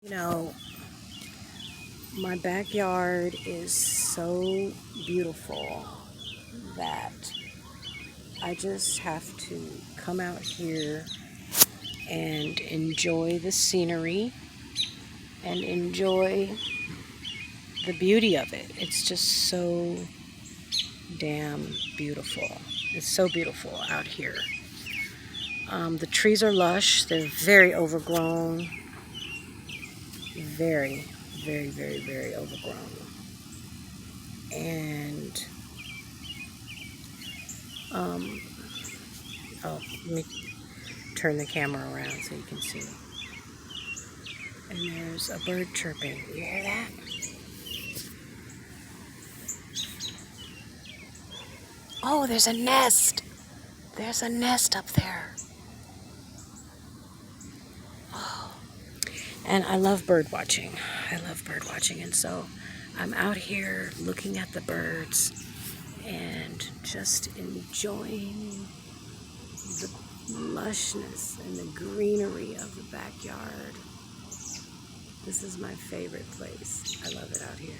You know, my backyard is so beautiful that I just have to come out here and enjoy the scenery and enjoy the beauty of it. It's just so damn beautiful. It's so beautiful out here. The trees are lush. They're very overgrown. Very, very, very, very overgrown. And oh, let me turn the camera around so you can see. And there's a bird chirping. You hear that? Oh, there's a nest. There's a nest up there. Oh. And I love bird watching. I love bird watching. And so I'm out here looking at the birds and just enjoying the lushness and the greenery of the backyard. This is my favorite place. I love it out here.